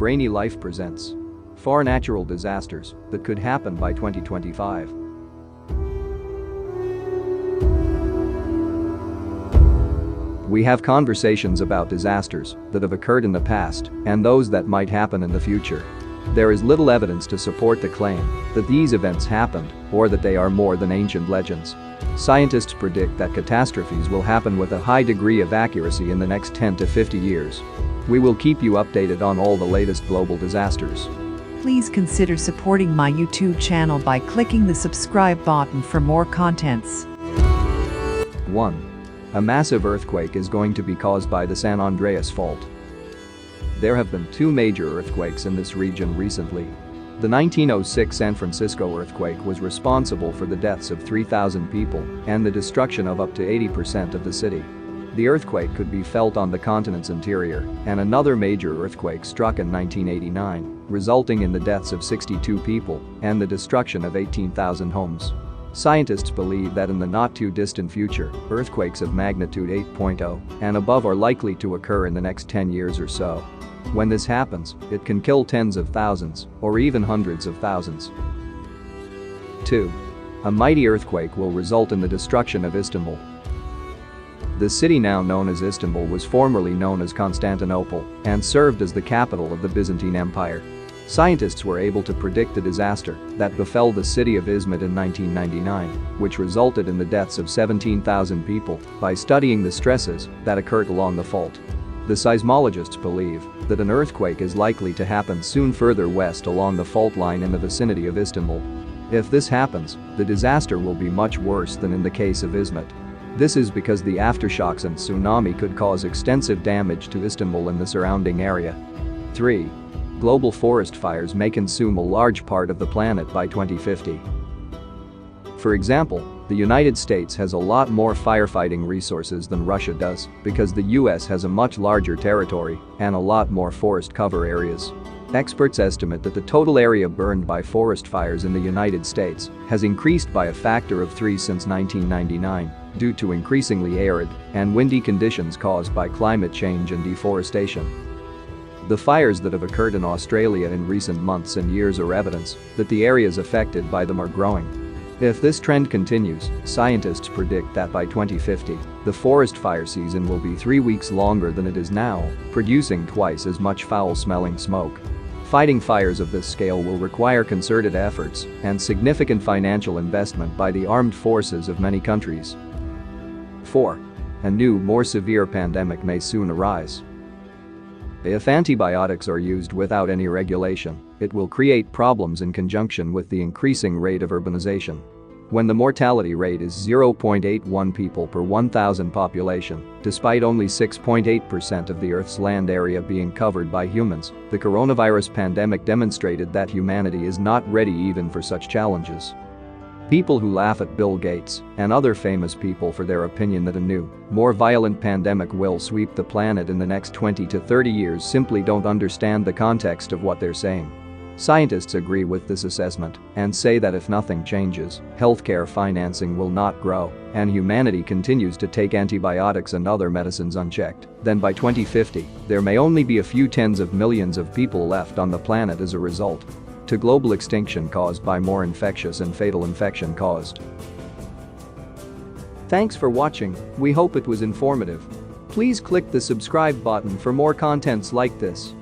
Brainy Life presents 4 natural disasters that could happen by 2025. We have conversations about disasters that have occurred in the past and those that might happen in the future. There is little evidence to support the claim that these events happened or that they are more than ancient legends. Scientists predict that catastrophes will happen with a high degree of accuracy in the next 10 to 50 years. We will keep you updated on all the latest global disasters. Please consider supporting my YouTube channel by clicking the subscribe button for more contents. 1. A massive earthquake is going to be caused by the San Andreas Fault. There have been 2 major earthquakes in this region recently. The 1906 San Francisco earthquake was responsible for the deaths of 3,000 people and the destruction of up to 80% of the city. The earthquake could be felt on the continent's interior, and another major earthquake struck in 1989, resulting in the deaths of 62 people and the destruction of 18,000 homes. Scientists believe that in the not-too-distant future, earthquakes of magnitude 8.0 and above are likely to occur in the next 10 years or so. When this happens, it can kill tens of thousands or even hundreds of thousands. 2. A mighty earthquake will result in the destruction of Istanbul. The city now known as Istanbul was formerly known as Constantinople and served as the capital of the Byzantine Empire. Scientists were able to predict the disaster that befell the city of Izmit in 1999, which resulted in the deaths of 17,000 people, by studying the stresses that occurred along the fault. The seismologists believe that an earthquake is likely to happen soon further west along the fault line in the vicinity of Istanbul. If this happens, the disaster will be much worse than in the case of Izmit. This is because the aftershocks and tsunami could cause extensive damage to Istanbul and the surrounding area. 3. Global forest fires may consume a large part of the planet by 2050. For example, the United States has a lot more firefighting resources than Russia does because the US has a much larger territory and a lot more forest cover areas. Experts estimate that the total area burned by forest fires in the United States has increased by a factor of 3 since 1999 due to increasingly arid and windy conditions caused by climate change and deforestation. The fires that have occurred in Australia in recent months and years are evidence that the areas affected by them are growing. If this trend continues, scientists predict that by 2050, the forest fire season will be 3 weeks longer than it is now, producing twice as much foul-smelling smoke. Fighting fires of this scale will require concerted efforts and significant financial investment by the armed forces of many countries. 4. A new, more severe pandemic may soon arise. If antibiotics are used without any regulation, it will create problems in conjunction with the increasing rate of urbanization. When the mortality rate is 0.81 people per 1,000 population, despite only 6.8% of the Earth's land area being covered by humans, the coronavirus pandemic demonstrated that humanity is not ready even for such challenges. People who laugh at Bill Gates and other famous people for their opinion that a new, more violent pandemic will sweep the planet in the next 20 to 30 years simply don't understand the context of what they're saying. Scientists agree with this assessment and say that if nothing changes, healthcare financing will not grow and humanity continues to take antibiotics and other medicines unchecked, then by 2050, there may only be a few tens of millions of people left on the planet as a result. To global extinction caused by more infectious and fatal infection caused. Thanks for watching, we hope it was informative. Please click the subscribe button for more contents like this.